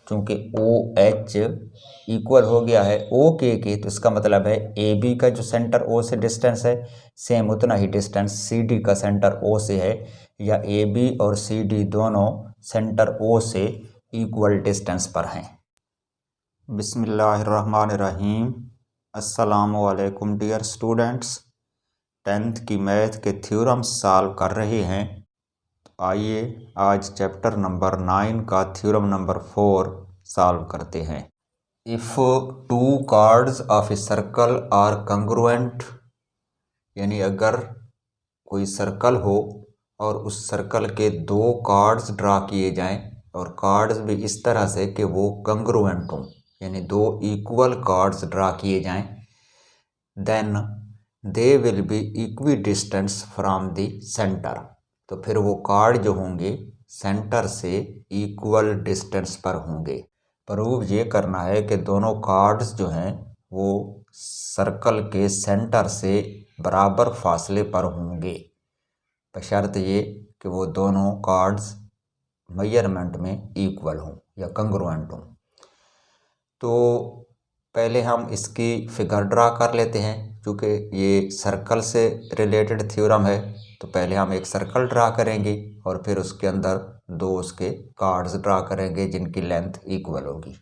चूँकि O H equal हो गया है ओ के, तो इसका मतलब है ए बी का जो सेंटर ओ से डिस्टेंस है सेम उतना ही डिस्टेंस सी डी का सेंटर ओ से है, या ए बी और सी डी दोनों सेंटर ओ से इक्वल डिस्टेंस पर हैं। बिस्मिल्लाहिर्रहमानिर्रहीम। अस्सलामुअलैकुम डियर स्टूडेंट्स, 10th की मैथ के थ्योरम्स सॉल्व कर रहे हैं। आइए आज चैप्टर नंबर 9 का थ्योरम नंबर 4 सॉल्व करते हैं। If two chords of a circle are congruent, यानी अगर कोई सर्कल हो और उस सर्कल के दो कार्ड्स ड्रा किए जाएं और कार्ड्स भी इस तरह से कि वो कंग्रुएंट हों, यानी दो इक्वल कार्ड्स ड्रा किए जाएं, then they will be equidistance from the centre. तो फिर वो कार्ड जो होंगे सेंटर से इक्वल डिस्टेंस पर होंगे। प्रूव ये करना है कि दोनों कार्ड्स जो हैं वो सर्कल के सेंटर से बराबर फासले पर होंगे, बशर्त ये कि वो दोनों कार्ड्स मेजरमेंट में इक्वल हों या कंग्रुएंट हों। तो पहले हम इसकी फिगर ड्रा कर लेते हैं। क्योंकि ये सर्कल से रिलेटेड थ्योरम है तो पहले हम एक सर्कल ड्रा करेंगे और फिर उसके अंदर दो उसके कार्ड्स ड्रा करेंगे जिनकी लेंथ इक्वल होगी।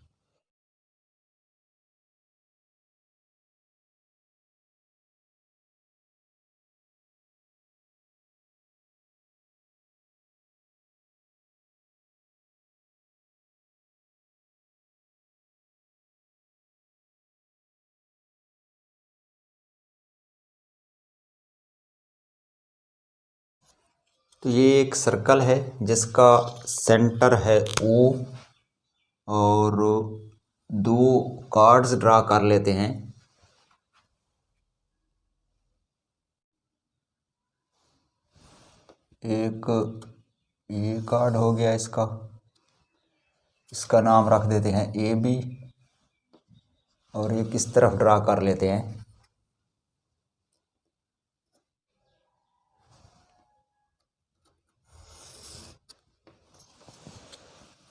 तो ये एक सर्कल है जिसका सेंटर है O और दो कार्ड्स ड्रा कर लेते हैं। एक ये कार्ड हो गया, इसका नाम रख देते हैं ए बी, और एक इस तरफ ड्रा कर लेते हैं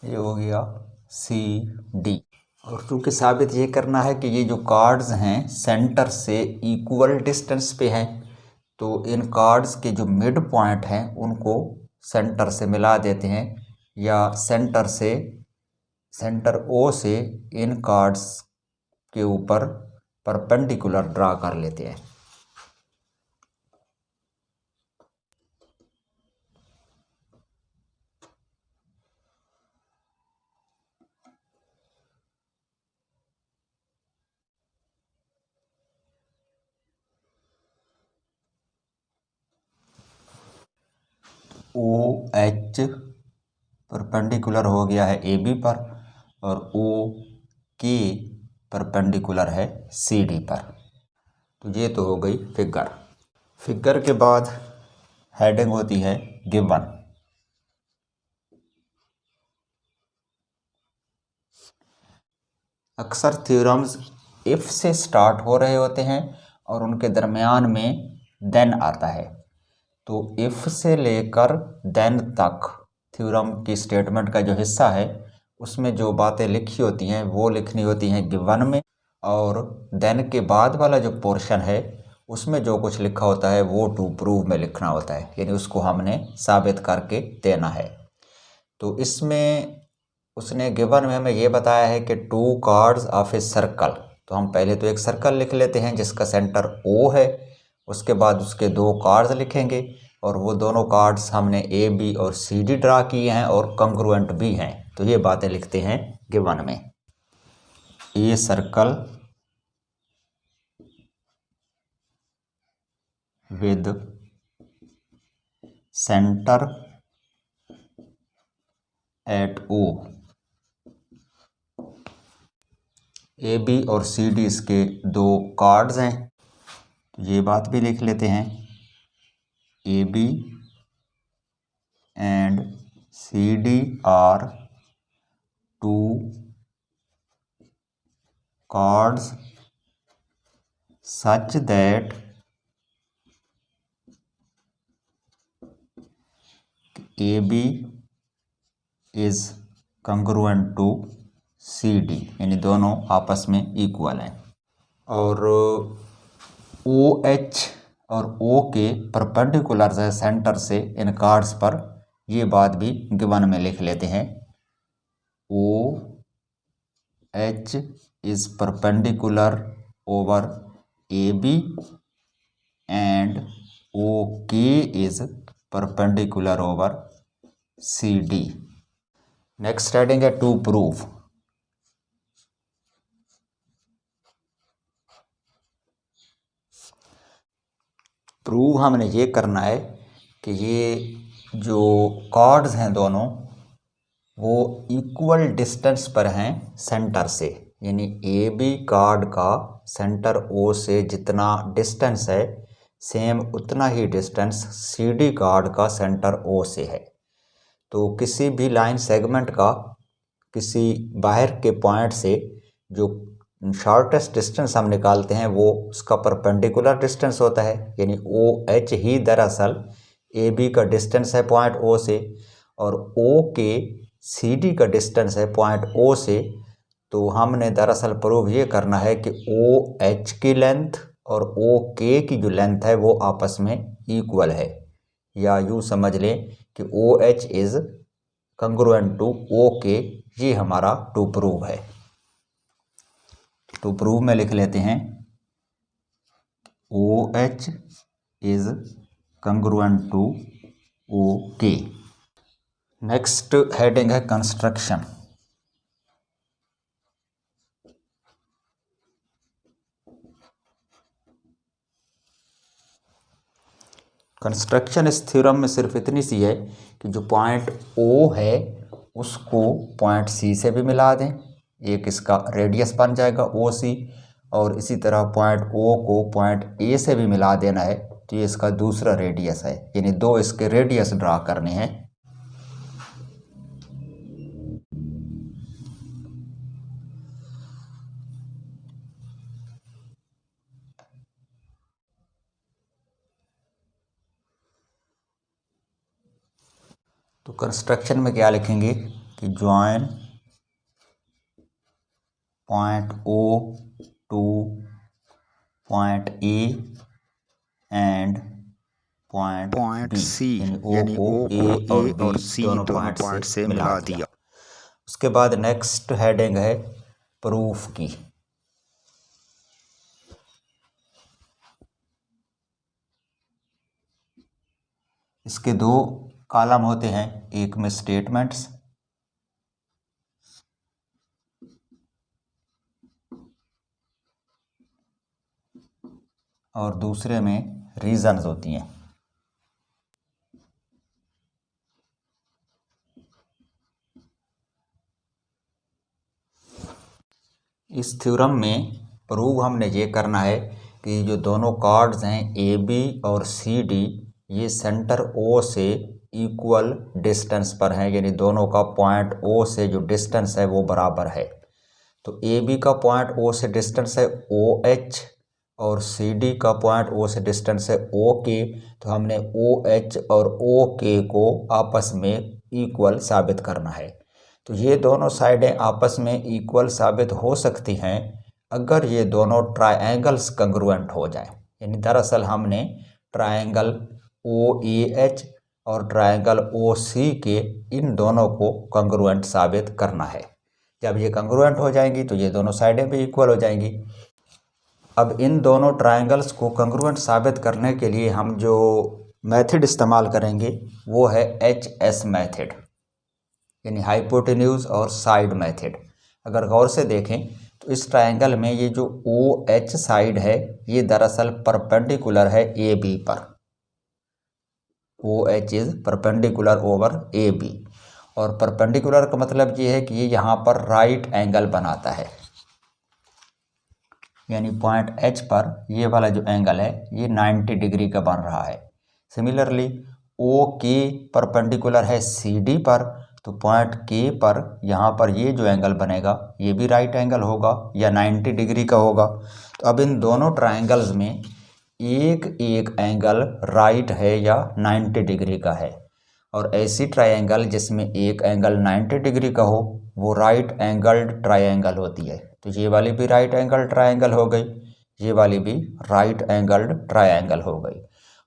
ये हो गया सी डी। और चूँकि साबित ये करना है कि ये जो कार्ड्स हैं सेंटर से इक्वल डिस्टेंस पे हैं, तो इन कार्ड्स के जो मिड पॉइंट हैं उनको सेंटर से मिला देते हैं, या सेंटर ओ से इन कार्ड्स के ऊपर परपेंडिकुलर ड्रा कर लेते हैं। ओ एच परपेंडिकुलर हो गया है ए बी पर और ओ के परपेंडिकुलर है सी डी पर। तो ये तो हो गई फिगर के बाद हेडिंग होती है गिवन। अक्सर थ्योरम्स इफ से स्टार्ट हो रहे होते हैं और उनके दरमियान में देन आता है। तो इफ से लेकर देन तक थ्योरम की स्टेटमेंट का जो हिस्सा है उसमें जो बातें लिखी होती हैं वो लिखनी होती हैं गिवन में, और देन के बाद वाला जो पोर्शन है उसमें जो कुछ लिखा होता है वो टू प्रूव में लिखना होता है, यानी उसको हमने साबित करके देना है। तो इसमें उसने गिवन में हमें ये बताया है कि to chords of a circle. तो हम पहले तो एक सर्कल लिख लेते हैं जिसका सेंटर ओ है, उसके बाद उसके दो कार्ड्स लिखेंगे और वो दोनों कार्ड्स हमने ए बी और सी डी ड्रा किए हैं और कंग्रुएंट भी हैं। तो ये बातें लिखते हैं गिवन में। ये circle with centre at O, A B और सी डी इसके दो कार्ड्स हैं। तो ये बात भी लिख लेते हैं A B and C D are two chords such that AB is congruent to CD, यानी दोनों आपस में इक्वल हैं। और OH और O के परपेंडिकुलर है सेंटर से इन कार्ड्स पर, ये बात भी गिवन में लिख लेते हैं। OH is perpendicular over AB and OK is perpendicular over CD. Next heading है to prove. प्रूव हमने ये करना है कि ये जो कार्ड्स हैं दोनों वो इक्वल डिस्टेंस पर हैं सेंटर से, यानी AB कार्ड का सेंटर O से जितना डिस्टेंस है सेम उतना ही डिस्टेंस CD कार्ड का सेंटर O से है। तो किसी भी लाइन सेगमेंट का किसी बाहर के पॉइंट से जो शॉर्टेस्ट डिस्टेंस हम निकालते हैं वो उसका परपेंडिकुलर डिस्टेंस होता है, यानी OH ही दरअसल AB का डिस्टेंस है पॉइंट O से, और O के CD का डिस्टेंस है पॉइंट O से। तो हमने दरअसल प्रूव ये करना है कि OH की लेंथ और OK की जो लेंथ है वो आपस में इक्वल है, या यूँ समझ लें कि OH is congruent to OK। ये हमारा टू प्रूव है। तो प्रूव में लिख लेते हैं OH is congruent to OK। Next heading है कंस्ट्रक्शन। कंस्ट्रक्शन इस थ्योरम में सिर्फ इतनी सी है कि जो पॉइंट O है उसको पॉइंट C से भी मिला दें, एक इसका रेडियस बन जाएगा OC, और इसी तरह पॉइंट O को पॉइंट A से भी मिला देना है, तो ये इसका दूसरा रेडियस है, यानी दो इसके रेडियस ड्रा करने हैं। तो कंस्ट्रक्शन में क्या लिखेंगे कि join point O two point A and point C, यानी O और C दोनों पॉइंट से मिला दिया। उसके बाद नेक्स्ट हेडिंग है प्रूफ की। इसके दो कॉलम होते हैं, एक में स्टेटमेंट्स और दूसरे में रीजंस होती हैं। इस थ्योरम में प्रूव हमने ये करना है कि जो दोनों कार्ड्स हैं AB और CD ये सेंटर O से इक्वल डिस्टेंस पर हैं, यानी दोनों का पॉइंट O से जो डिस्टेंस है वो बराबर है। तो AB का पॉइंट O से डिस्टेंस है OH और CD का पॉइंट O से डिस्टेंस है OK। तो हमने OH और OK को आपस में इक्वल साबित करना है। तो ये दोनों साइडें आपस में इक्वल साबित हो सकती हैं अगर ये दोनों ट्रायंगल्स कंग्रुएंट हो जाए, यानी दरअसल हमने ट्रायंगल OAH और ट्रायंगल OC के इन दोनों को कंग्रुएंट साबित करना है। जब ये कंग्रुएंट हो जाएंगी तो ये दोनों साइडें भी इक्वल हो जाएंगी। अब इन दोनों ट्रायंगल्स को कंग्रुएंट साबित करने के लिए हम जो मेथड इस्तेमाल करेंगे वो है HS मेथड, यानी हाइपोटेन्यूज और साइड मेथड। अगर गौर से देखें तो इस ट्रायंगल में ये जो OH साइड है ये दरअसल परपेंडिकुलर है AB पर। OH is perpendicular over AB, और परपेंडिकुलर का मतलब ये है कि ये यहाँ पर राइट एंगल बनाता है, यानी पॉइंट H पर ये वाला जो एंगल है ये 90 डिग्री का बन रहा है। सिमिलरली OK परपेंडिकुलर है CD पर, तो पॉइंट K पर यहाँ पर ये जो एंगल बनेगा ये भी राइट एंगल होगा या 90 डिग्री का होगा। तो अब इन दोनों ट्रायंगल्स में एक एक एंगल राइट है या 90 डिग्री का है। और ऐसी ट्रायंगल जिसमें एक एंगल 90 डिग्री का हो वो राइट एंगल्ड ट्रायंगल होती है। तो ये वाली भी राइट एंगल ट्रायंगल हो गई, ये वाली भी राइट एंगल्ड ट्रायंगल हो गई।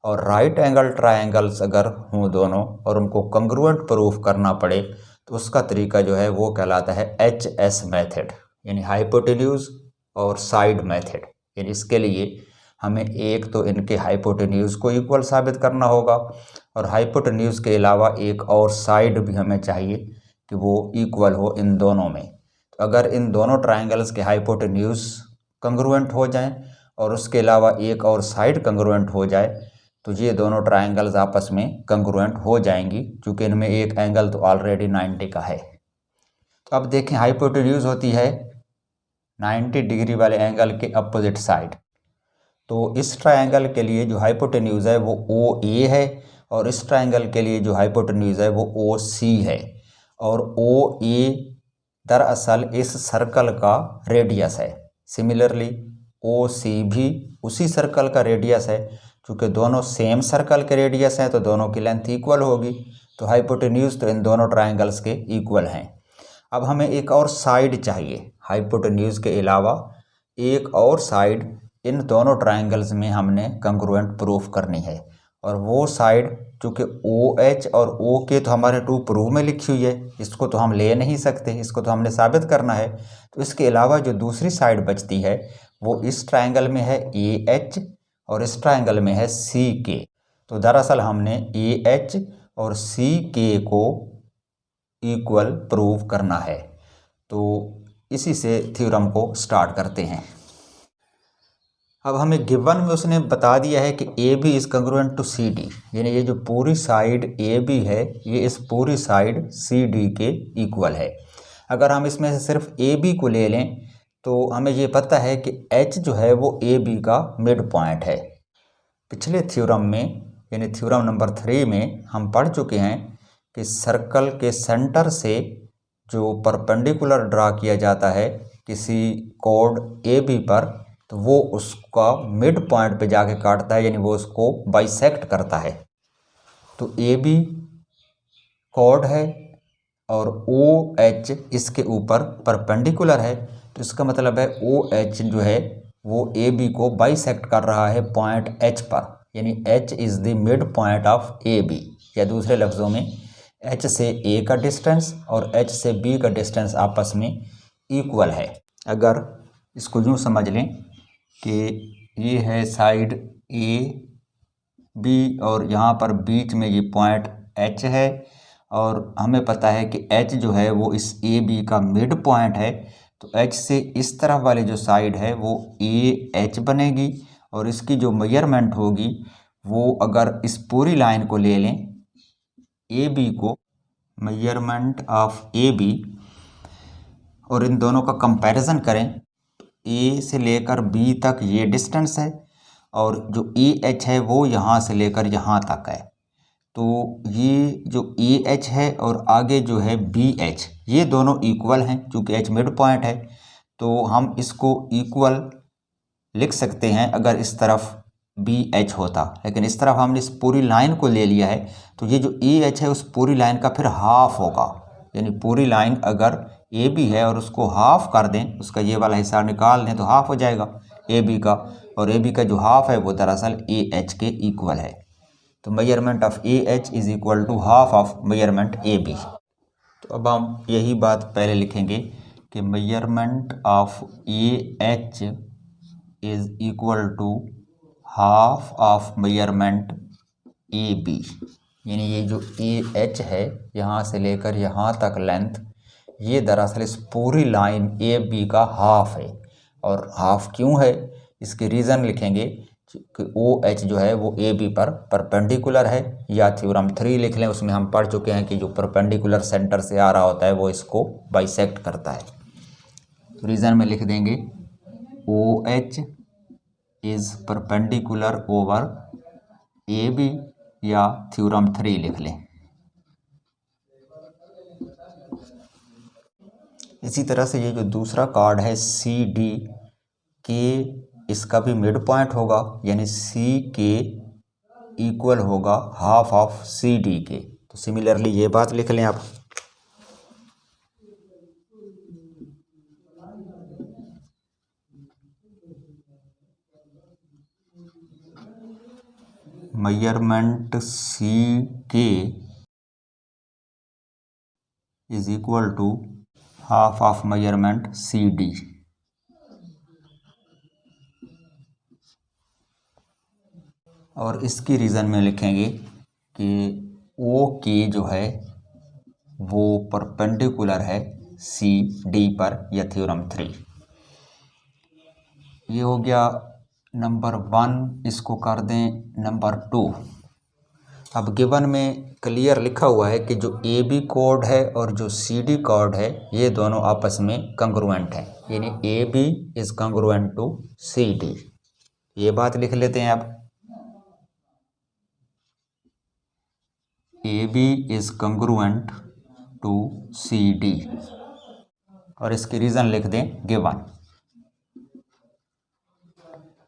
और राइट एंगल ट्रायंगल्स अगर हों दोनों और उनको कंग्रुएंट प्रूफ करना पड़े तो उसका तरीका जो है वो कहलाता है HS मेथड, यानी हाइपोटेन्यूज और साइड मेथड। यानी इसके लिए हमें एक तो इनके हाइपोटेन्यूज को इक्वल साबित करना होगा और हाइपोटेन्यूज के अलावा एक और साइड भी हमें चाहिए कि वो इक्वल हो इन दोनों में। तो अगर इन दोनों ट्रायंगल्स के हाइपोटेन्यूज कंग्रुएंट हो जाएं और उसके अलावा एक और साइड कंग्रुएंट हो जाए तो ये दोनों ट्रायंगल्स आपस में कंग्रुएंट हो जाएंगी, क्योंकि इनमें एक एंगल तो ऑलरेडी 90 का है। तो अब देखें हाइपोटेन्यूज होती है 90 डिग्री वाले एंगल के अपोजिट साइड। तो इस ट्रायंगल के लिए जो हाइपोटेन्यूज है वो OA है और इस ट्रायंगल के लिए जो हाइपोटेन्यूज है वो OC है। और OA दरअसल इस सर्कल का रेडियस है। सिमिलरली OC भी उसी सर्कल का रेडियस है। चूँकि दोनों सेम सर्कल के रेडियस हैं तो दोनों की लेंथ इक्वल होगी, तो हाइपोटेन्यूज तो इन दोनों ट्रायंगल्स के इक्वल हैं। अब हमें एक और साइड चाहिए, हाइपोटेन्यूज के अलावा एक और साइड इन दोनों ट्रायंगल्स में हमने कंग्रुएंट प्रूफ करनी है। और वो साइड चूँकि OH और OK तो हमारे टू प्रूफ में लिखी हुई है, इसको तो हम ले नहीं सकते, इसको तो हमने साबित करना है। तो इसके अलावा जो दूसरी साइड बचती है वो इस ट्रायंगल में है AH और इस ट्रायंगल में है CK। तो दरअसल हमने AH और CK को इक्वल प्रूव करना है। तो इसी से थ्योरम को स्टार्ट करते हैं। अब हमें गिवन में उसने बता दिया है कि AB is congruent to CD, यानी ये जो पूरी साइड AB है ये इस पूरी साइड CD के इक्वल है। अगर हम इसमें से सिर्फ AB को ले लें तो हमें ये पता है कि H जो है वो AB का मिड पॉइंट है। पिछले थ्योरम में यानी थ्योरम नंबर 3 में हम पढ़ चुके हैं कि सर्कल के सेंटर से जो परपेंडिकुलर ड्रा किया जाता है किसी कोड AB पर, तो वो उसका मिड पॉइंट पे जाके काटता है, यानी वो उसको बाइसेक्ट करता है। तो AB कोड है और OH इसके ऊपर परपेंडिकुलर है, तो इसका मतलब है OH जो है वो AB को बाइसेक्ट कर रहा है पॉइंट H पर, यानी H is the mid point of AB। या दूसरे लफ्ज़ों में H से A का डिस्टेंस और H से B का डिस्टेंस आपस में इक्वल है। अगर इसको यूँ समझ लें कि ये है साइड AB और यहाँ पर बीच में ये पॉइंट H है और हमें पता है कि H जो है वो इस AB का मिड पॉइंट है, तो H से इस तरफ वाली जो साइड है वो AH बनेगी और इसकी जो मेजरमेंट होगी वो अगर इस पूरी लाइन को ले लें AB को, मेजरमेंट ऑफ AB, और इन दोनों का कंपैरिजन करें तो A से लेकर B तक ये डिस्टेंस है और जो AH है वो यहाँ से लेकर यहाँ तक है। तो ये जो AH है और आगे जो है BH, ये दोनों इक्वल हैं। चूँकि H मिड पॉइंट है तो हम इसको इक्वल लिख सकते हैं अगर इस तरफ BH होता, लेकिन इस तरफ हमने इस पूरी लाइन को ले लिया है तो ये जो AH है उस पूरी लाइन का फिर हाफ होगा। यानी पूरी लाइन अगर AB है और उसको हाफ कर दें, उसका ये वाला हिस्सा निकाल दें तो हाफ हो जाएगा AB का, और AB का जो हाफ है वो दरअसल AH के इक्वल है। तो measurement of AH is equal to half of measurement AB। तो अब हम यही बात पहले लिखेंगे कि measurement of AH is equal to half of measurement AB। यानी ये जो AH है यहाँ से लेकर यहाँ तक लेंथ, ये दरअसल इस पूरी लाइन AB का हाफ है। और हाफ क्यों है इसके रीज़न लिखेंगे कि OH जो है वो AB पर परपेंडिकुलर है, या थ्योरम 3 लिख लें, उसमें हम पढ़ चुके हैं कि जो परपेंडिकुलर सेंटर से आ रहा होता है वो इसको बाइसेक्ट करता है। तो रीज़न में लिख देंगे OH is perpendicular over AB, या थ्योरम 3 लिख लें। इसी तरह से ये जो दूसरा कार्ड है CDK, इसका भी मिड पॉइंट होगा, यानी CK इक्वल होगा हाफ ऑफ CD के। तो सिमिलरली ये बात लिख लें आप। Measurement C K is equal to half of measurement C D. और इसकी रीज़न में लिखेंगे कि ओ के जो है वो परपेंडिकुलर है सी डी पर, या थ्योरम 3। ये हो गया नंबर 1। इसको कर दें नंबर 2। अब गिवन में क्लियर लिखा हुआ है कि जो ए बी कोड है और जो सी डी कोड है ये दोनों आपस में कंग्रुएंट है, यानी A B is congruent to C D. ये बात लिख लेते हैं आप। A B is congruent to C D, और इसकी रीज़न लिख दें गिवन।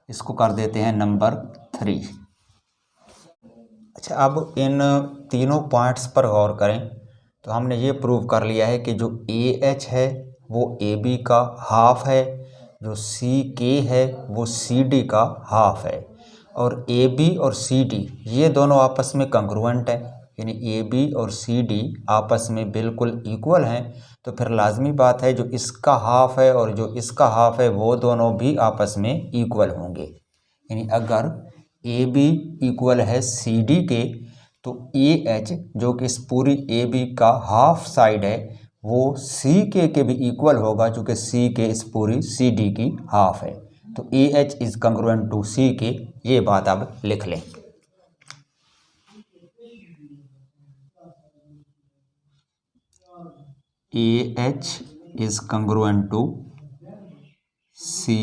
इसको कर देते हैं नंबर 3। अच्छा, अब इन तीनों पॉइंट्स पर गौर करें तो हमने ये प्रूव कर लिया है कि जो ए एच है वो ए बी का हाफ है, जो सी के है वो सी डी का हाफ है, और ए बी और सी डी ये दोनों आपस में कंग्रुएंट हैं, यानी ए बी और सी डी आपस में बिल्कुल इक्वल हैं। तो फिर लाजमी बात है जो इसका हाफ है और जो इसका हाफ है वो दोनों भी आपस में इक्वल होंगे। यानी अगर ए बी इक्वल है सी डी के तो ए एच जो कि इस पूरी ए बी का हाफ साइड है वो सी के भी इक्वल होगा, जो कि सी के इस पूरी सी डी की हाफ है। तो A H is congruent to C K, ये बात अब लिख लें। A H is congruent to C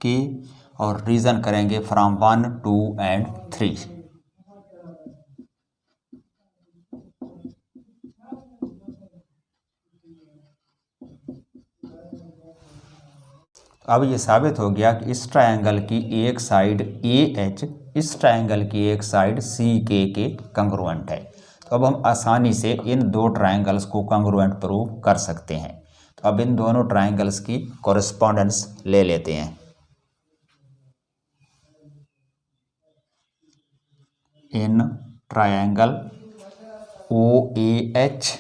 K, और रीज़न करेंगे फ्रॉम 1, 2 एंड 3। अब ये साबित हो गया कि इस ट्रायंगल की एक साइड ए एच इस ट्रायंगल की एक साइड सी के कंग्रुएंट है। तो अब हम आसानी से इन दो ट्रायंगल्स को कंग्रुएंट प्रूव कर सकते हैं। तो अब इन दोनों ट्रायंगल्स की कॉरेस्पॉन्डेंस ले लेते हैं। इन ट्रायंगल ओ ए एच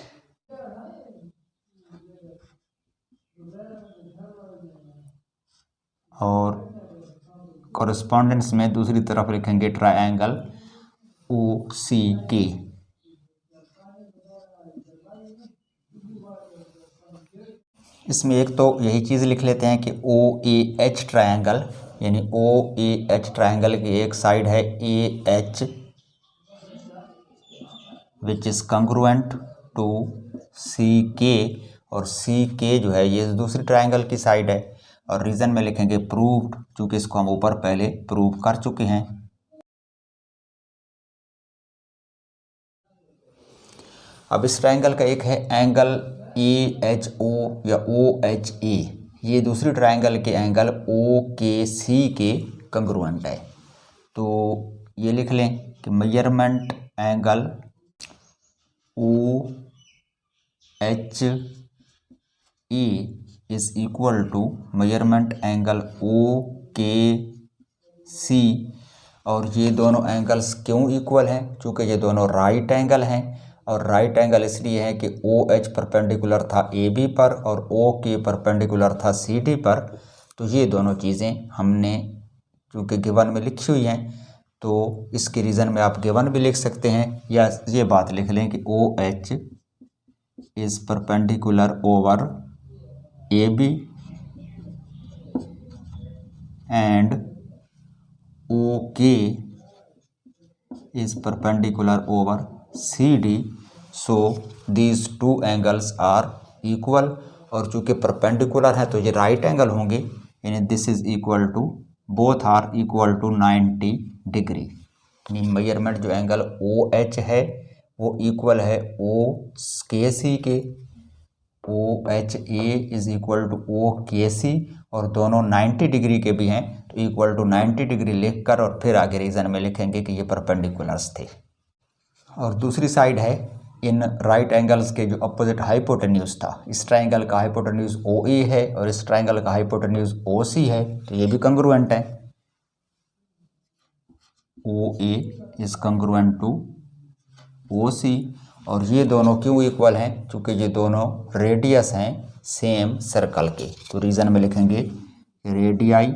और कॉरेस्पॉन्डेंस में दूसरी तरफ लिखेंगे ट्रायंगल ओ सी के। इसमें एक तो यही चीज़ लिख लेते हैं कि ओ ए एच ट्रायंगल, यानी ओ ए एच ट्रायंगल की एक साइड है A H which is congruent to C K, और सी के जो है ये दूसरी ट्रायंगल की साइड है। और रीज़न में लिखेंगे प्रूव्ड, चूँकि इसको हम ऊपर पहले प्रूव कर चुके हैं। अब इस ट्रायंगल का एक है एंगल ए एच ओ या ओ एच ए, ये दूसरी ट्रायंगल के एंगल ओ के सी के कंग्रुएंट है। तो ये लिख लें कि measurement angle O H A is equal to measurement angle O K C. और ये दोनों एंगल्स क्यों इक्वल हैं? चूँकि ये दोनों राइट एंगल हैं, और राइट एंगल इसलिए है कि ओ एच परपेंडिकुलर था ए बी पर और ओ के परपेंडिकुलर था सी डी पर। तो ये दोनों चीज़ें हमने चूँकि गिवन में लिखी हुई हैं, तो इसके रीज़न में आप गिवन भी लिख सकते हैं, या ये बात लिख लें कि O H is perpendicular over A B and O K is perpendicular over C D, so these two angles are equal. और चूँकि परपेंडिकुलर है तो ये राइट एंगल होंगे, यानी this is equal to, both are equal to 90 degree. यानी measurement जो angle O H है वो इक्वल है ओ के सी के, O H A is equal to O K C, और दोनों 90 डिग्री के भी हैं, तो इक्वल टू 90 डिग्री लिखकर और फिर आगे रीज़न में लिखेंगे कि ये परपेंडिकुलर्स थे। और दूसरी साइड है इन राइट एंगल्स के जो अपोजिट हाइपोटेन्यूज था। इस ट्राइंगल का हाइपोटेन्यूज OA है और इस ट्राइंगल का हाइपोटेन्यूज OC है, तो ये भी कंग्रुएंट है। OA is congruent to OC, और ये दोनों क्यों इक्वल हैं? क्योंकि ये दोनों रेडियस हैं सेम सर्कल के। तो रीजन में लिखेंगे radii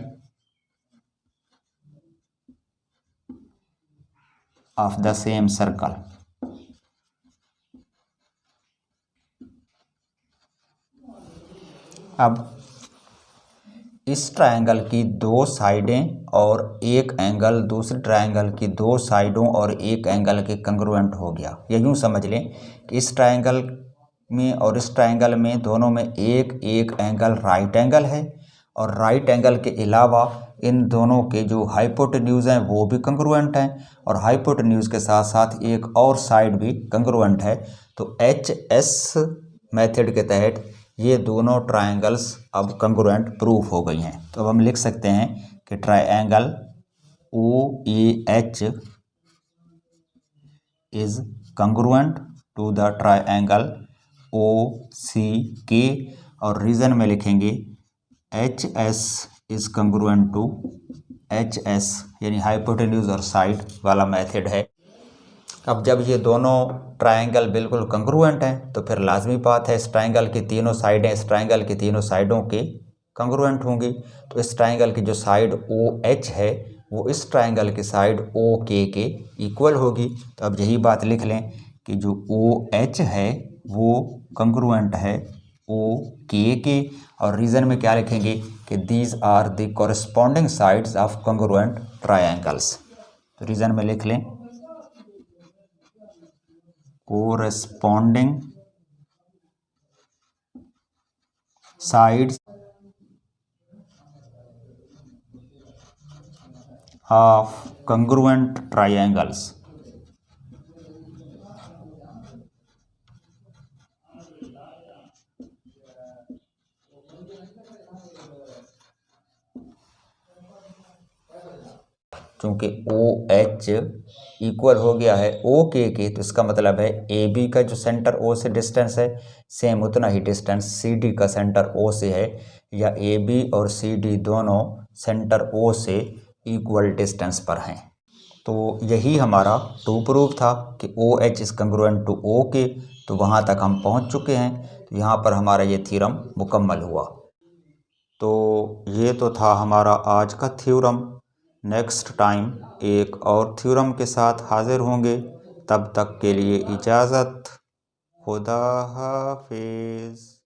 of the same circle. अब इस ट्रायंगल की दो साइडें और एक एंगल दूसरे ट्रायंगल की दो साइडों और एक एंगल के कंग्रुएंट हो गया। ये यूँ समझ लें कि इस ट्रायंगल में और इस ट्रायंगल में दोनों में एक एक एंगल राइट एंगल है, और राइट एंगल के अलावा इन दोनों के जो हाइपोटेन्यूज हैं वो भी कंग्रुएंट हैं, और हाइपोटेन्यूज के साथ साथ एक और साइड भी कंग्रुएंट है। तो HS मेथड के तहत ये दोनों ट्रायंगल्स अब कंग्रुएंट प्रूफ हो गई हैं। तो अब हम लिख सकते हैं कि triangle OAH is congruent to the triangle OCK, और रीजन में लिखेंगे HS is congruent to HS, यानी हाइपोटेन्यूज और साइड वाला मेथड है। अब जब ये दोनों ट्रायंगल बिल्कुल कंग्रुएंट हैं तो फिर लाजमी बात है इस ट्रायंगल की तीनों साइडें इस ट्रायंगल की तीनों साइडों के कंग्रुएंट होंगी। तो इस ट्रायंगल की जो साइड OH है वो इस ट्रायंगल की साइड OK के इक्वल होगी। तो अब यही बात लिख लें कि जो OH है वो कंग्रुएंट है OK के, और रीजन में क्या लिखेंगे कि these are the corresponding sides of congruent triangles. तो रीजन में लिख लें corresponding sides of congruent triangles। चूँकि OH इक्वल हो गया है OK के, तो इसका मतलब है AB का जो सेंटर O से डिस्टेंस है सेम उतना ही डिस्टेंस CD का सेंटर O से है, या AB और CD दोनों सेंटर O से इक्वल डिस्टेंस पर हैं। तो यही हमारा टू प्रूफ था कि OH is congruent to OK। तो वहाँ तक हम पहुँच चुके हैं। तो यहाँ पर हमारा ये थ्योरम मुकम्मल हुआ। तो ये तो था हमारा आज का थ्योरम। नेक्स्ट टाइम एक और थ्योरम के साथ हाजिर होंगे। तब तक के लिए इजाज़त। खुदा हाफिज़।